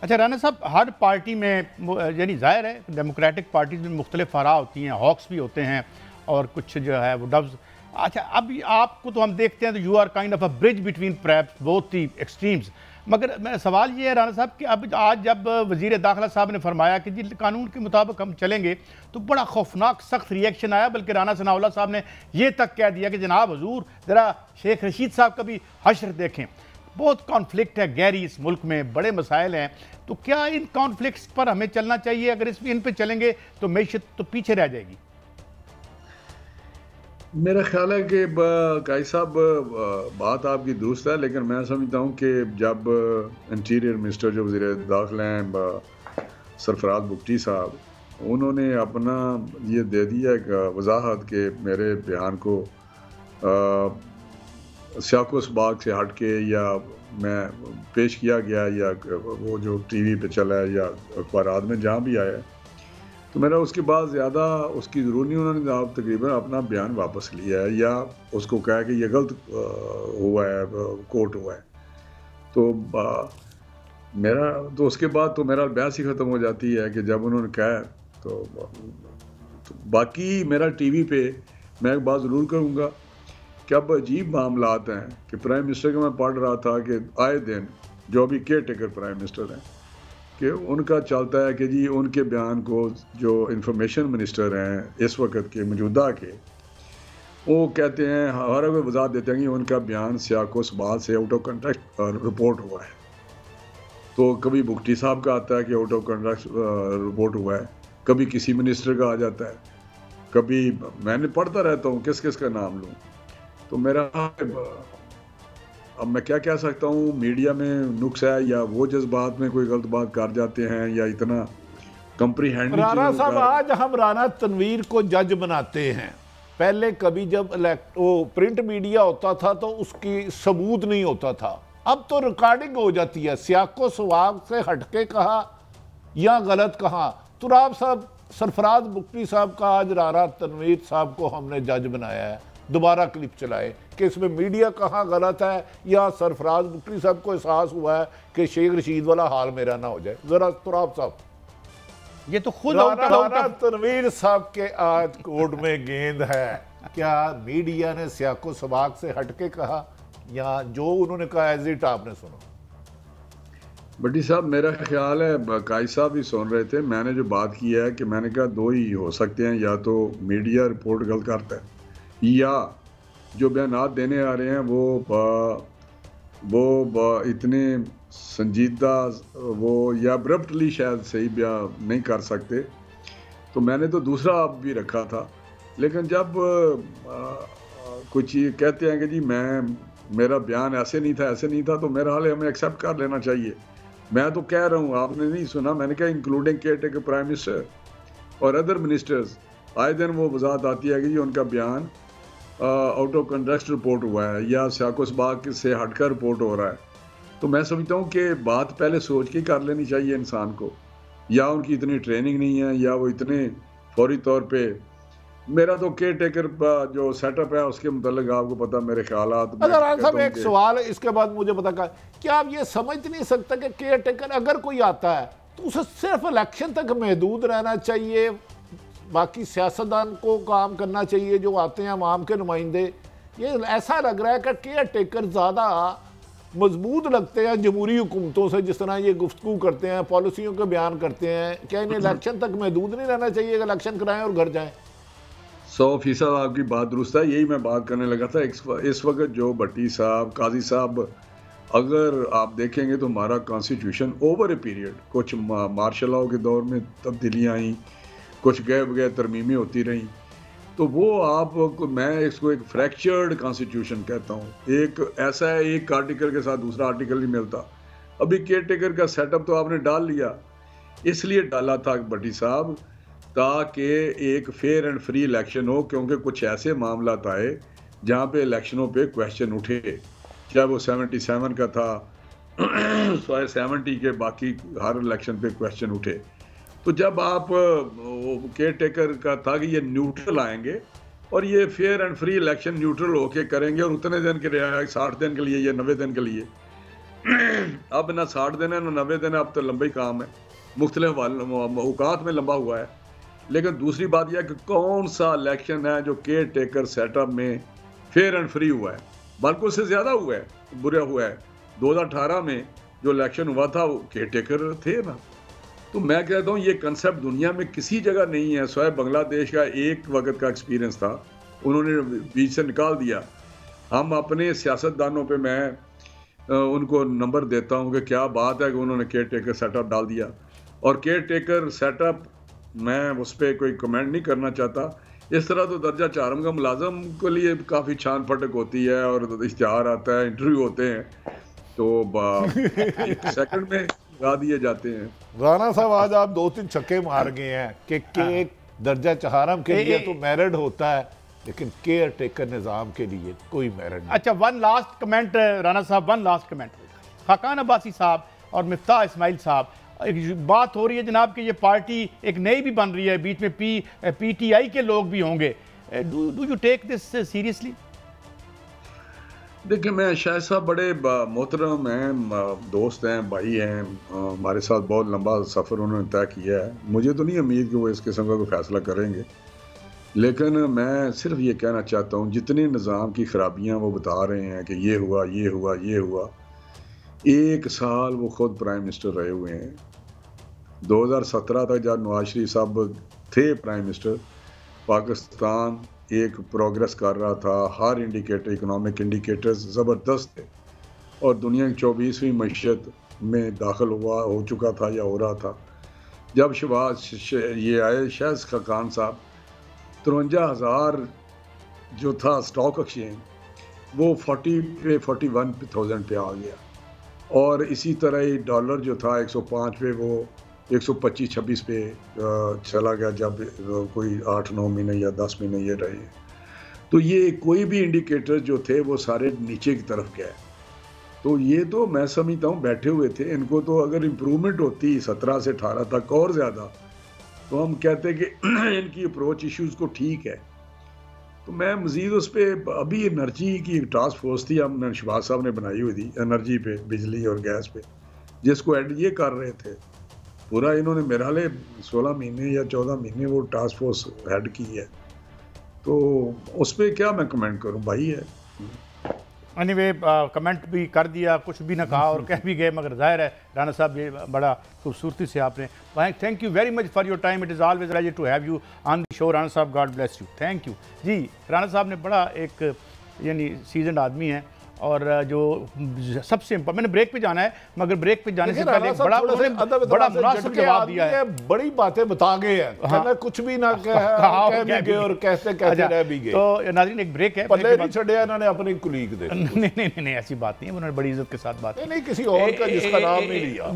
अच्छा राना साहब, हर पार्टी में यानी ज़ाहिर है डेमोक्रेटिक पार्टीज में मुख्तलिफ आरा होती हैं, हॉक्स भी होते हैं और कुछ जो है वो डव्स। अच्छा, अब आपको तो हम देखते हैं तो you are kind of a bridge between perhaps both the extremes. मगर मेरा सवाल ये है राना साहब कि अब आज जब वज़ीर दाखिला साहब ने फरमाया कि जी कानून के मुताबिक हम चलेंगे, तो बड़ा खौफनाक सख्त रिएक्शन आया। बल्कि राना सनाउल्लाह साहब ने ये तक कह दिया कि जनाब हुजूर ज़रा शेख रशीद साहब का भी हश्र देखें। बहुत कॉन्फ्लिक्ट है गहरी इस मुल्क में, बड़े मसाइल हैं, तो क्या इन कॉन्फ्लिक्ट्स पर हमें चलना चाहिए? अगर इन पे चलेंगे तो मैशत तो पीछे रह जाएगी। मेरा ख्याल है कि काई साहब बात आपकी दुरुस्त है, लेकिन मैं समझता हूँ कि जब इंटीरियर मिनिस्टर जो वज़ीर दाखिला हैं सरफराज बुगटी साहब, उन्होंने अपना ये दे दिया एक वजाहत कि मेरे बयान को सियाको सबाक से हट के या मैं पेश किया गया या वो जो टीवी पे चला है या अखबारात में जहाँ भी आया है, तो मेरा उसके बाद ज़्यादा उसकी ज़रूरत नहीं। उन्होंने आप तकरीबन अपना बयान वापस लिया है या उसको कहा कि ये गलत हुआ है, कोर्ट हुआ है। तो मेरा तो उसके बाद तो मेरा बहस ही ख़त्म हो जाती है कि जब उन्होंने कहा तो बाकी मेरा टीवी पे मैं एक बात ज़रूर करूँगा कि अब अजीब मामलात हैं कि प्राइम मिनिस्टर का मैं पढ़ रहा था कि आए दिन जो अभी केयर टेकर प्राइम मिनिस्टर हैं कि उनका चलता है कि जी उनके बयान को जो इंफॉर्मेशन मिनिस्टर हैं इस वक्त के मौजूदा के, वो कहते हैं हर कोई वजाहत देते हैं कि उनका बयान सियाको सबाल से आउट ऑफ कंटेक्स्ट रिपोर्ट हुआ है। तो कभी बुगटी साहब का आता है कि आउट ऑफ कंटेक्स्ट रिपोर्ट हुआ है, कभी किसी मिनिस्टर का आ जाता है, कभी मैंने पढ़ता रहता हूँ किस किस का नाम लूँ। तो मेरा अब मैं क्या कह सकता हूँ, मीडिया में नुक्स है या वो जज्बात में कोई गलत बात कर जाते हैं या इतना कंप्रीहेंड। राना साहब, आज हम राना तनवीर को जज बनाते हैं। पहले कभी जब वो प्रिंट मीडिया होता था तो उसकी सबूत नहीं होता था, अब तो रिकॉर्डिंग हो जाती है। सियाको सवाब से हटके कहा या गलत कहा। तुराब साहब, सरफराज बुगटी साहब का आज राना तनवीर साहब को हमने जज बनाया है। दोबारा क्लिप चलाए कि इसमें मीडिया कहाँ गलत है या सरफराज बुगटी साहब को एहसास हुआ है कि शेख रशीद वाला हाल मेरा ना हो जाए। जरा तुराब साहब, ये तो खुद राना तनवीर साहब के आज कोर्ट में गेंद है। क्या मीडिया ने सियाको सबाक से हटके कहा या जो उन्होंने कहा एज इट आपने सुना? बड्डी साहब, मेरा ख्याल है काई साहब भी सुन रहे थे, मैंने जो बात की है कि मैंने कहा दो ही हो सकते हैं, या तो मीडिया रिपोर्ट गलत करता है या जो बयानात देने आ रहे हैं वो इतने संजीदा वो या अब्रप्टली शायद सही बयान नहीं कर सकते। तो मैंने तो दूसरा आप भी रखा था, लेकिन जब कुछ ये कहते हैं कि जी मेरा बयान ऐसे नहीं था ऐसे नहीं था, तो मेरा हाल हमें एक्सेप्ट कर लेना चाहिए। मैं तो कह रहा हूँ, आपने नहीं सुना, मैंने कहा including care taker prime minister और अदर मिनिस्टर्स, आए दिन वो वजाहत आती है कि जी उनका बयान आउट ऑफ कंटेक्स्ट रिपोर्ट हुआ है या सियाको सबाक से हटकर रिपोर्ट हो रहा है। तो मैं समझता हूँ कि बात पहले सोच के कर लेनी चाहिए इंसान को, या उनकी इतनी ट्रेनिंग नहीं है या वो इतने फौरी तौर पे। मेरा तो केयर टेकर जो सेटअप है उसके मुतालिक आपको पता मेरे ख्यालात। साहब, एक सवाल है इसके बाद मुझे पता कर, क्या आप ये समझ नहीं सकता कि केयर टेकर अगर कोई आता है तो उसे सिर्फ इलेक्शन तक महदूद रहना चाहिए, बाकी सियासतदान को काम करना चाहिए जो आते हैं अवाम के नुमाइंदे? ये ऐसा लग रहा है कि केयर टेकर ज़्यादा मजबूत लगते हैं जमहूरी हुकूमतों से, जिस तरह ये गुफ्तगू करते हैं, पॉलिसियों के बयान करते हैं। क्या इन्हें इलेक्शन तक महदूद नहीं रहना चाहिए कि इलेक्शन कराएं और घर जाएं? 100% आपकी बात दुरुस्त है, यही मैं बात करने लगा था। इस वक्त जो भट्टी साहब, काजी साहब, अगर आप देखेंगे तो हमारा कॉन्स्टिट्यूशन ओवर ए पीरियड, कुछ मार्शल लॉ के दौर में तब्दीलियाँ आई, कुछ गए बगैर तरमीमें होती रहीं, तो वो आप मैं इसको एक फ्रैक्चर्ड कॉन्स्टिट्यूशन कहता हूँ। एक ऐसा है, एक आर्टिकल के साथ दूसरा आर्टिकल नहीं मिलता। अभी केयर टेकर का सेटअप तो आपने डाल लिया, इसलिए डाला था भट्टी साहब ताकि एक फेयर एंड फ्री इलेक्शन हो, क्योंकि कुछ ऐसे मामला आए जहाँ पे इलेक्शनों पे क्वेश्चन उठे, चाहे वो 77 का था 70 के, बाकी हर इलेक्शन पे क्वेश्चन उठे। तो जब आप केयर टेकर का था कि ये न्यूट्रल आएंगे और ये fair and free election neutral होके करेंगे और उतने दिन के लिए 60 दिन के लिए या 90 दिन के लिए, अब ना 60 दिन है ना 90 दिन है, अब तो लंबा ही काम है, मुख्तलिफ औकात में लंबा हुआ है। लेकिन दूसरी बात यह कि कौन सा इलेक्शन है जो केयर टेकर सेटअप में फेयर एंड फ्री हुआ है, बल्कि उससे ज़्यादा हुआ है, बुरा हुआ है। 2018 में जो इलेक्शन हुआ था वो केयर टेकर थे ना। तो मैं कहता हूँ ये कंसेप्ट दुनिया में किसी जगह नहीं है। स्वयं बांग्लादेश का एक वक्त का एक्सपीरियंस था, उन्होंने बीच से निकाल दिया। हम अपने सियासतदानों पे मैं उनको नंबर देता हूँ कि क्या बात है कि उन्होंने केयर टेकर सेटअप डाल दिया। और केयर टेकर सेटअप मैं उस पर कोई कमेंट नहीं करना चाहता। इस तरह तो दर्जा चारम का मुलाजम के लिए काफ़ी छान फटक होती है और इश्तिहार आता है, इंटरव्यू होते हैं, तो सेकंड में लगा दिए जाते हैं। राना साहब आज आप 2-3 छक्के मार गए हैं कि दर्जा चहारम के लिए तो मेरिट होता है, लेकिन केयर टेकर निज़ाम के लिए कोई मेरिट नहीं। अच्छा, वन लास्ट कमेंट राना साहब, one last comment. Khaqan Abbasi साहब और मिफ्ताह इस्माइल साहब, एक बात हो रही है जनाब कि ये पार्टी एक नई भी बन रही है, बीच में PTI के लोग भी होंगे। Do you take this seriously? देखिए, मैं शायद साहब बड़े मोहतरम हैं, दोस्त हैं, भाई हैं, हमारे साथ बहुत लंबा सफ़र उन्होंने तय किया है। मुझे तो नहीं उम्मीद कि वो इस किस्म का कोई फैसला करेंगे, लेकिन मैं सिर्फ ये कहना चाहता हूँ जितने निज़ाम की खराबियाँ वो बता रहे हैं कि ये हुआ, ये हुआ, ये हुआ, 1 साल वो खुद प्राइम मिनिस्टर रहे हुए हैं। 2017 तक जब नवाज शरीफ साहब थे प्राइम मिनिस्टर, पाकिस्तान एक प्रोग्रेस कर रहा था, हर इंडिकेटर, इकोनॉमिक इंडिकेटर्स ज़बरदस्त थे, और दुनिया की 24वीं मईशत में दाखिल हो चुका था या हो रहा था। जब शहबाज ये आए शायद खाकान साहब, 53,000 जो था स्टॉक एक्सचेंज वो 41,000 पे आ गया, और इसी तरह ही डॉलर जो था 105 पे वो 125-26 पे चला गया जब कोई 8-9 महीने या 10 महीने ये रहे। तो ये कोई भी इंडिकेटर जो थे वो सारे नीचे की तरफ गए। तो ये तो मैं समझता हूँ बैठे हुए थे, इनको तो अगर इम्प्रूवमेंट होती 17 से 18 तक और ज़्यादा, तो हम कहते कि इनकी अप्रोच इश्यूज़ को ठीक है। तो मैं मज़ीद उस पर अभी एनर्जी की एक टास्क फोर्स थी, हमने शहबाज साहब ने बनाई हुई थी एनर्जी पे, बिजली और गैस पे, जिसको ऐड ये कर रहे थे पूरा। इन्होंने मेरा हाल 16 महीने या 14 महीने वो टास्क फोर्स हेड की है, तो उस पर क्या मैं कमेंट करूं, भाई है। एनीवे, कमेंट भी कर दिया, कुछ भी ना कहा और कह भी गए, मगर जाहिर है राना साहब ये बड़ा खूबसूरती से आपने, thank you very much for your time. It is always pleasure to have you on the show. Rana साहब, God bless you, thank you ji. Rana साहब ने बड़ा एक यानी सीजन आदमी है, और जो सबसे मैंने ब्रेक पे जाना है, मगर ब्रेक पे जाने से पहले बड़ा मुनासिब जवाब दिया है। बड़ी बातें बता गए हैं, हाँ, कुछ भी ना कह भी गए और कहते कहते रह भी गए। तो नाज़रीन, एक ब्रेक है, पल्ले नहीं छोड़े इन्होंने अपनी कुलीग दे। नहीं, ऐसी बात नहीं है, उन्होंने बड़ी इज्जत के साथ बात नहीं, किसी और का जिसका नाम नहीं लिया।